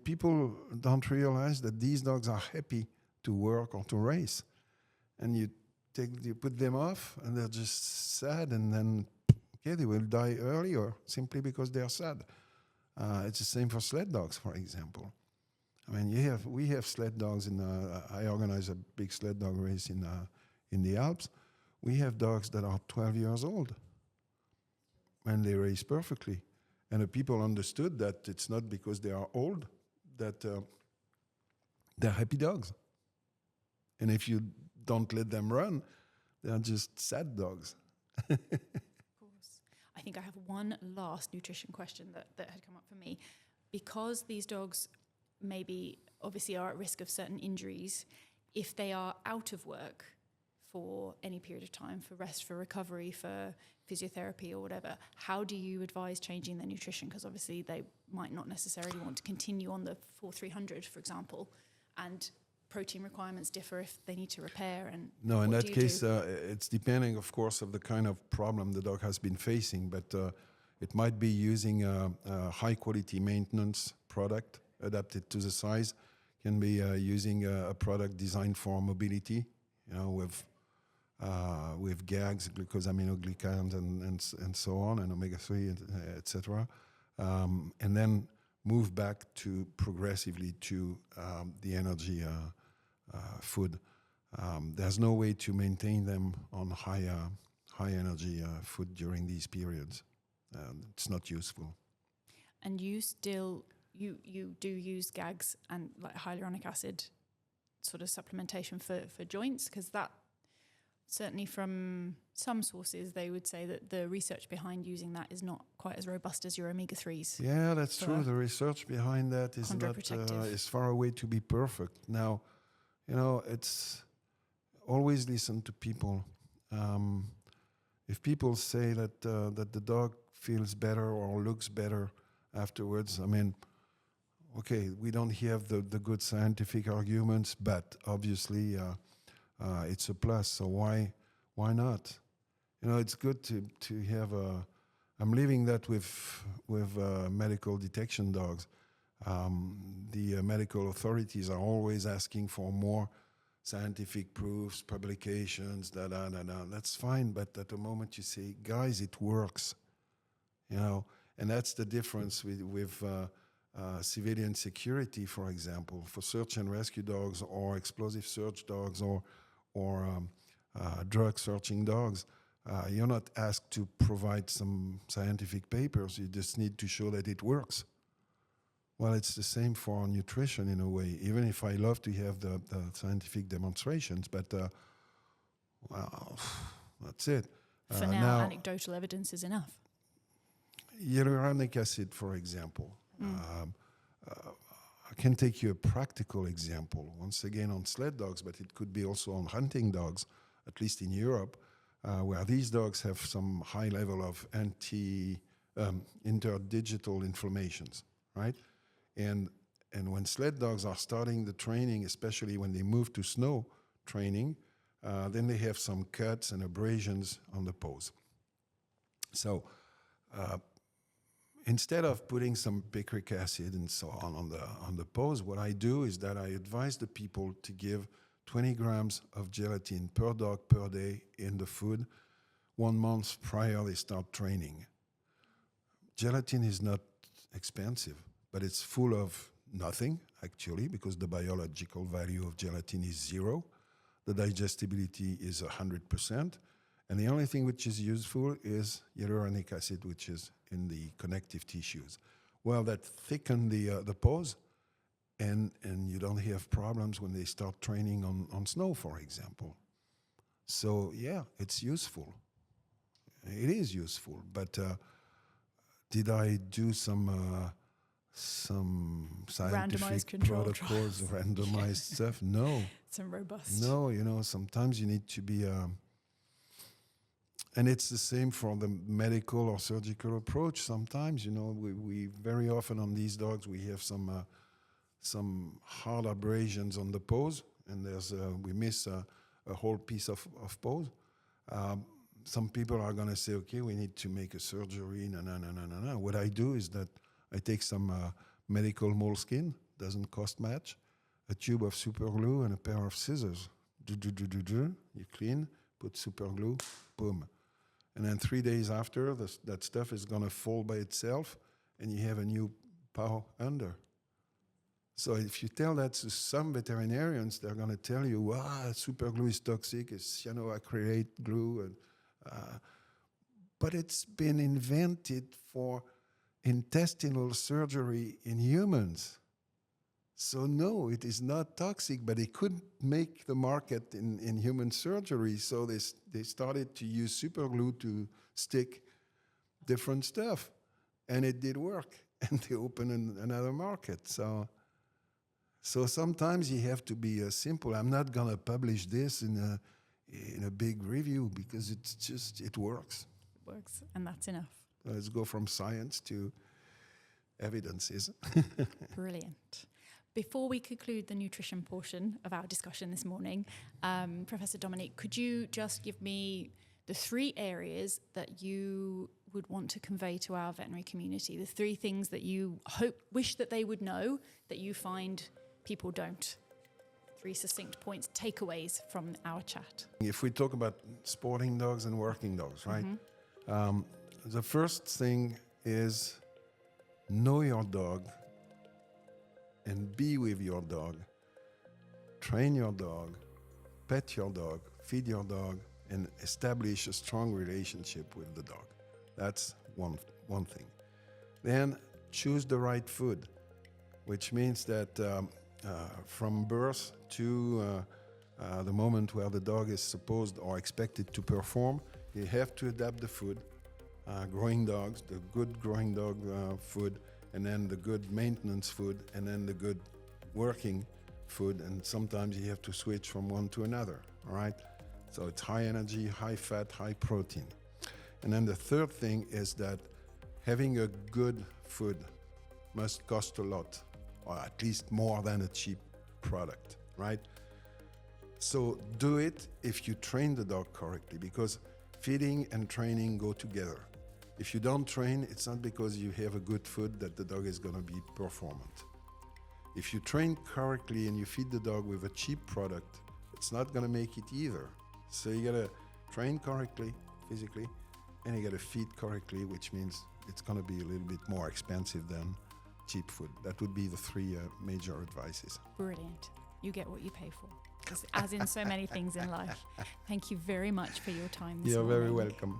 people don't realize that these dogs are happy to work or to race. And you put them off and they're just sad and then, they will die earlier simply because they're sad. It's the same for sled dogs, for example. I mean, we have sled dogs I organize a big sled dog race in the Alps. We have dogs that are 12 years old and they race perfectly. And the people understood that it's not because they are old, that they're happy dogs. And if you don't let them run, they're just sad dogs. Of course. I think I have one last nutrition question that had come up for me. Because these dogs maybe obviously are at risk of certain injuries, if they are out of work for any period of time, for rest, for recovery, for physiotherapy or whatever, how do you advise changing their nutrition? Because obviously they might not necessarily want to continue on the 4-300, for example, and protein requirements differ if they need to repair. And no, in that case, it's depending, of course, of the kind of problem the dog has been facing, but it might be using a high-quality maintenance product adapted to the size, can be using a product designed for mobility, with GAGs, glucosaminoglycans, and so on, and omega-3, etc. And then move back progressively to the energy food. there's no way to maintain them on high energy food during these periods. It's not useful. And you still you do use GAGs and like hyaluronic acid sort of supplementation for joints, because that certainly from some sources they would say that the research behind using that is not quite as robust as your omega-3s. Yeah, that's true. The research behind that is not is far away to be perfect. Now, it's always listen to people. If people say that the dog feels better or looks better afterwards, I mean, okay, we don't have the good scientific arguments, but obviously it's a plus. So why not? It's good to have a. I'm living that with medical detection dogs. The medical authorities are always asking for more scientific proofs, publications, That's fine, but at the moment you say, guys, it works, and that's the difference with civilian security, for example, for search and rescue dogs or explosive search dogs or drug searching dogs. You're not asked to provide some scientific papers. You just need to show that it works. Well, it's the same for nutrition in a way, even if I love to have the scientific demonstrations, but well, that's it. For now, anecdotal evidence is enough. Hyaluronic acid, for example. I can take you a practical example, once again on sled dogs, but it could be also on hunting dogs, at least in Europe, where these dogs have some high level of interdigital inflammations, right? And when sled dogs are starting the training, especially when they move to snow training, then they have some cuts and abrasions on the paws. So instead of putting some picric acid and so on the paws, what I do is that I advise the people to give 20 grams of gelatin per dog per day in the food 1 month prior they start training. Gelatin is not expensive, but it's full of nothing, actually, because the biological value of gelatin is 0. The digestibility is 100%. And the only thing which is useful is hyaluronic acid, which is in the connective tissues. Well, that thicken the paws, and you don't have problems when they start training on snow, for example. So, yeah, it's useful. It is useful. But did I do some scientific protocols, randomized stuff? No. Some robust. No, sometimes you need to be... and it's the same for the medical or surgical approach. Sometimes, we very often on these dogs, we have some hard abrasions on the paws, and we miss a whole piece of paws. Some people are going to say, okay, we need to make a surgery. No. What I do is that I take some medical moleskin, doesn't cost much, a tube of super glue and a pair of scissors. You clean, put super glue, boom. And then 3 days after, that stuff is going to fall by itself, and you have a new paw under. So if you tell that to some veterinarians, they're going to tell you, super glue is toxic, it's acrylate glue. And, but it's been invented for intestinal surgery in humans. So no, it is not toxic, but it could make the market in human surgery. So they started to use super glue to stick different stuff, and it did work. And they opened another market. So sometimes you have to be simple. I'm not gonna publish this in a big review because it works. It works, and that's enough. Let's go from science to evidences. Brilliant. Before we conclude the nutrition portion of our discussion this morning, Professor Dominique, could you just give me the 3 areas that you would want to convey to our veterinary community, the 3 things that you wish that they would know that you find people don't? 3 succinct points, takeaways from our chat. If we talk about sporting dogs and working dogs, right? Mm-hmm. The first thing is know your dog and be with your dog. Train your dog. pet your dog, feed your dog, and establish a strong relationship with the dog. That's one thing. Then choose the right food, which means that from birth to the moment where the dog is supposed or expected to perform, you have to adapt the food. Growing dogs, the good growing dog food, and then the good maintenance food, and then the good working food, and sometimes you have to switch from one to another, all right? So it's high energy, high fat, high protein. And then the third thing is that having a good food must cost a lot, or at least more than a cheap product, right? So do it if you train the dog correctly, because feeding and training go together. If you don't train, it's not because you have a good food that the dog is going to be performant. If you train correctly and you feed the dog with a cheap product, it's not going to make it either. So you got to train correctly, physically, and you got to feed correctly, which means it's going to be a little bit more expensive than cheap food. That would be the three major advices. Brilliant. You get what you pay for, as in so many things in life. Thank you very much for your time this morning. You're very welcome.